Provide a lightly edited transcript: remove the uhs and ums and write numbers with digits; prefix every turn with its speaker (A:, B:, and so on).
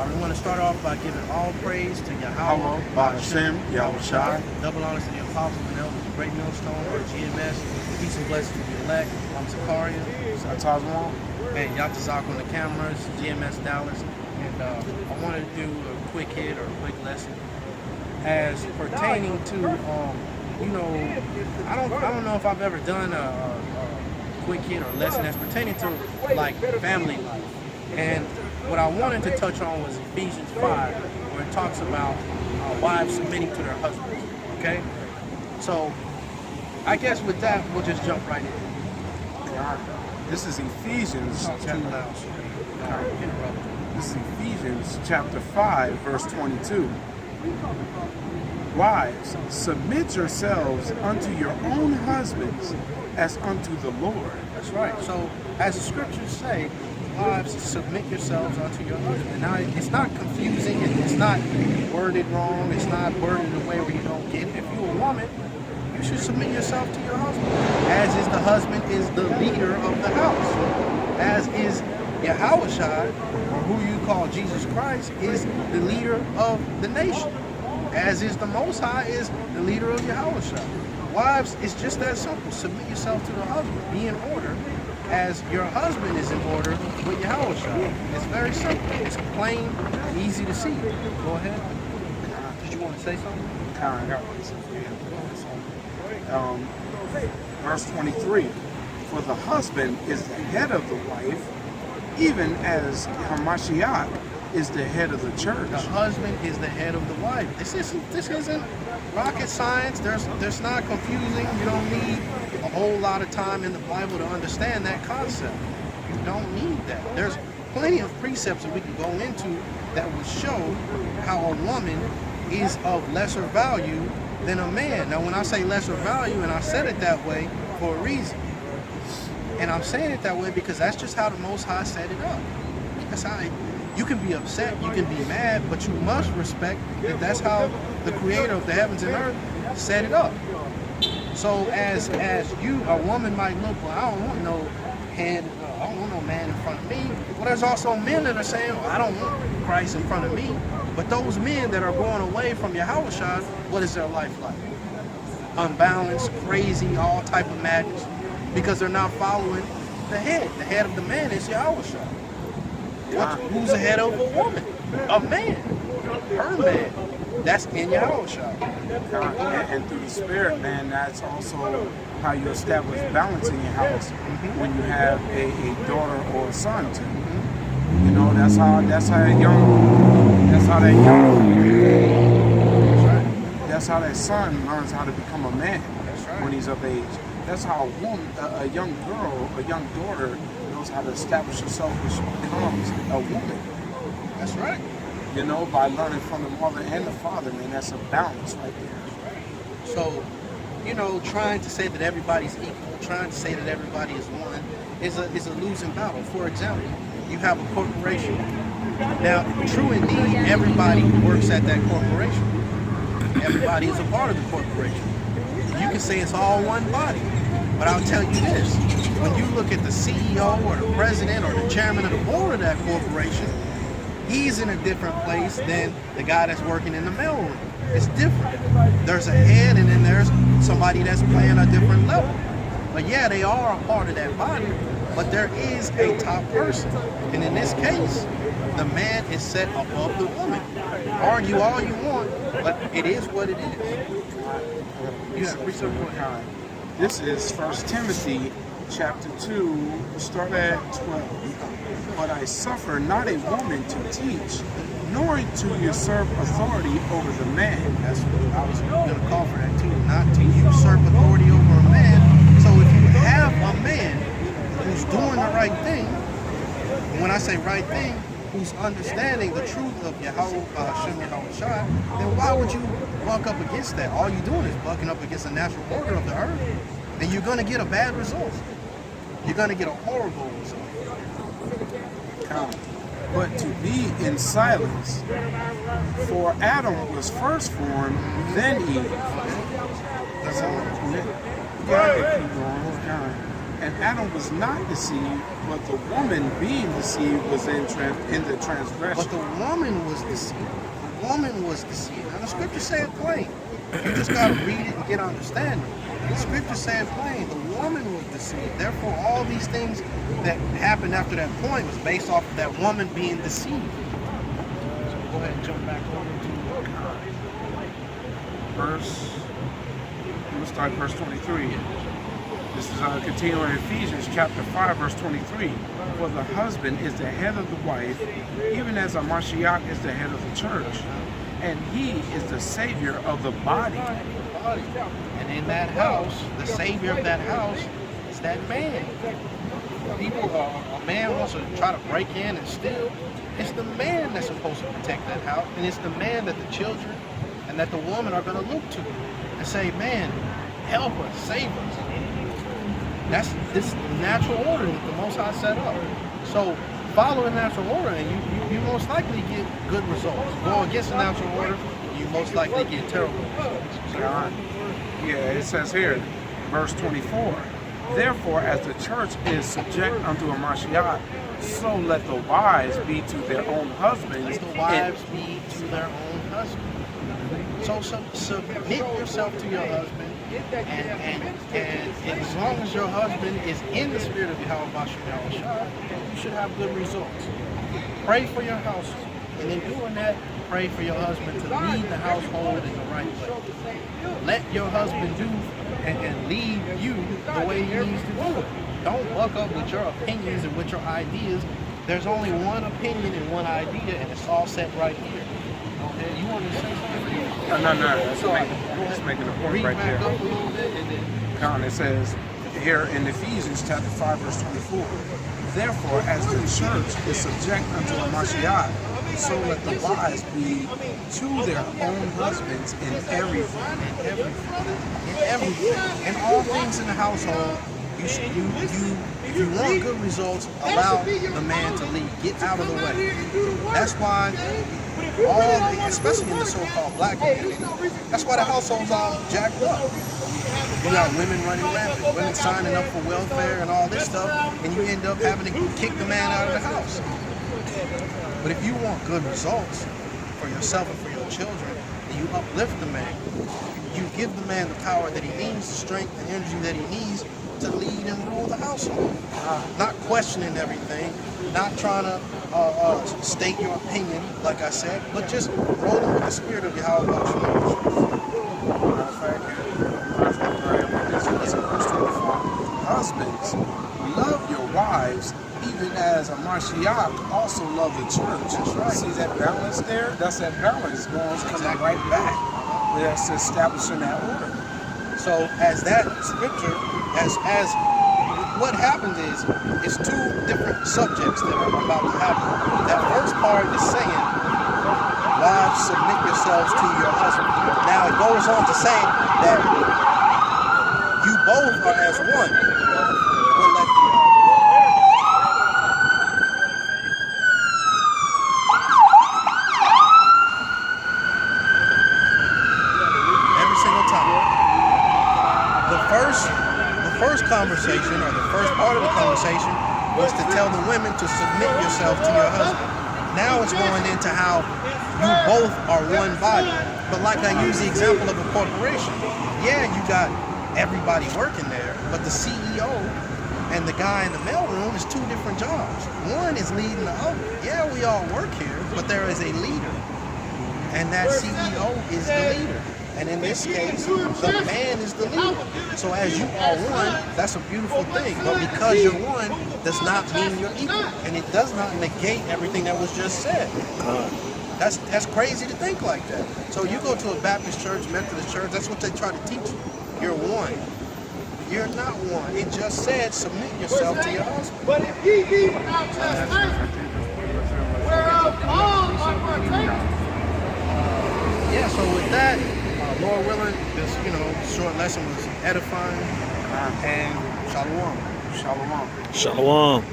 A: We want to start off by giving all praise to Yahweh,
B: Hashem, Yahushai.
A: double honors to the apostles and elders of Great Millstone, or GMS. Peace and blessings to the elect. I'm Zakaria.
B: Satazwan.
A: And Yatazak on the cameras, GMS Dallas. And I wanted to do a quick hit or a quick lesson as pertaining to, I don't know if I've ever done a quick hit or lesson that's pertaining to like family life. And what I wanted to touch on was Ephesians 5, where it talks about wives submitting to their husbands. Okay? So I guess with that, we'll just jump right in.
B: This is Ephesians. This is Ephesians chapter 5, verse 22. Wives, submit yourselves unto your own husbands as unto the Lord.
A: That's right. So, as the scriptures say, wives, submit yourselves unto your husband. Now, it's not confusing. It's not worded wrong. It's not worded in a way where you don't get it. If you're a woman, you should submit yourself to your husband. As is the husband is the leader of the house. As is Yahushua, or who you call Jesus Christ, is the leader of the nation. As is the Most High is the leader of Yahushua. Wives, it's just that simple. Submit yourself to the husband. Be in order as your husband is in order with Yahushua. It's very simple. It's plain, easy to see. Go ahead. Did you want to say something?
B: Verse 23. For the husband is the head of the wife, even as Hamashiach is the head of the church.
A: The husband is the head of the wife. This isn't rocket science. There's not confusing. You don't need a whole lot of time in the Bible to understand that concept. You don't need that. There's plenty of precepts that we can go into that will show how a woman is of lesser value than a man. Now, when I say lesser value, and I said it that way for a reason. And I'm saying it that way because that's just how the Most High set it up. That's how you can be upset, you can be mad, but you must respect that that's how the Creator of the heavens and earth set it up. So as you, a woman might look, well, I don't want no head, I don't want no man in front of me. Well, there's also men that are saying, well, I don't want Christ in front of me. But those men that are going away from Yahushua, what is their life like? Unbalanced, crazy, all type of madness. Because they're not following the head. The head of the man is Yahushua. Who's the head of a woman? A man. Her man. That's in Yahushua.
B: And through the Spirit, man, that's also how you establish balance in your house when you have a daughter or a son too. You know, that's how that son learns how to become a man when he's of age. That's how a woman, a young girl, a young daughter knows how to establish herself when she becomes a woman.
A: That's right.
B: You know, by learning from the mother and the father, man, that's a balance right there.
A: So, trying to say that everybody's equal, trying to say that everybody is one, is a losing battle. For example, you have a corporation. Now, true indeed, everybody works at that corporation. Everybody is a part of the corporation. You can say it's all one body, but I'll tell you this. When you look at the CEO or the president or the chairman of the board of that corporation, he's in a different place than the guy that's working in the mailroom. It's different. There's a head and then there's somebody that's playing a different level. But yeah, they are a part of that body, but there is a top person. And in this case, the man is set above the woman. Argue all you want, but it is what it is.
B: This is 1 Timothy chapter 2, start at 12. But I suffer not a woman to teach, nor to usurp authority over the man.
A: That's what I was going to call for that too, not to usurp authority over a man. So if you have a man who's doing the right thing, and when I say right thing, who's understanding the truth of Yahushua, then why would you buck up against that? All you're doing is bucking up against the natural order of the earth, and you're going to get a bad result. You're going to get a horrible result.
B: But to be in silence, for Adam was first formed, then Eve. And Adam was not deceived, but the woman being deceived was in the transgression.
A: But the woman was deceived. The woman was deceived. Now the scripture said plain. You just got to read it and get understanding. The scripture said plain. The woman was deceived. Therefore, all these things that happened after that point was based off of that woman being deceived. So go ahead and jump back over to
B: We'll start verse 23. This is continuing in Ephesians chapter 5, verse 23. For the husband is the head of the wife, even as a Mashiach is the head of the church. And he is the savior of the body.
A: And in that house, the savior of that house is that man. A man wants to try to break in and steal. It's the man that's supposed to protect that house. And it's the man that the children and that the woman are going to look to and say, man, help us, save us. That's this natural order that the Most High set up. So follow the natural order and you most likely get good results. Go against the natural order, you most likely get terrible results.
B: Yeah, it says here, verse 24. Therefore, as the church is subject unto a Mashiach, so let the wives be to their own husbands.
A: Let the wives be to their own husbands. So submit yourself to your husband, and as long as your husband is in the spirit of Yahweh Shah, you should have good results. Pray for your household, and in doing that, pray for your husband to lead the household in the right way. Let your husband do and lead you the way he needs to do it. Don't buck up with your opinions and with your ideas. There's only one opinion and one idea, and it's all set right here. Okay, you want to say something?
B: No. That's making a point right there.
A: Up a little bit and then
B: It says here in Ephesians chapter 5, verse 24. Therefore, as the church is subject unto a Mashiach, so let the wives be to their own husbands in everything.
A: In all things in the household, if you want good results, allow the man to lead. Get out of the way. That's why especially in the so-called black community, that's why the households are jacked up. You got women running rampant, women signing up for welfare and all this stuff, and you end up having to kick the man out of the house. But if you want good results for yourself and for your children, and you uplift the man, you give the man the power that he needs, the strength and energy that he needs to lead and rule the household. Not questioning everything, not trying to state your opinion, like I said, but just rolling with the spirit of Yahweh.
B: Husbands, love your wives, even as a Mashiach also loved the church.
A: That's right.
B: See that balance there? That's that balance going coming right back. That's establishing that order.
A: So as that scripture, as what happens is, it's two different subjects that are about to happen. That first part is saying, wives, submit yourselves to your husband. Now it goes on to say that you both are as one. Every single time. The first conversation, or the first part of the conversation, was to tell the women to submit yourself to your husband. Now it's going into how you both are one body. But like I use the example of a corporation, yeah, you got everybody working there, but the CEO and the guy in the mailroom is two different jobs. One is leading the other. Yeah, we all work here, but there is a leader, and that CEO is the leader. And in this case, the man is the leader. So as you are one, that's a beautiful thing. But because you're one does not mean you're equal. And it does not negate everything that was just said. That's crazy to think like that. So you go to a Baptist church, Methodist church, that's what they try to teach you. You're one. You're not one. It just said submit yourself to your husband.
C: But if ye be without chastisement, whereof all are partakers.
A: Yeah, so with that, Lord willing, this short lesson was edifying, and shalom.
B: Shalom.
D: Shalom.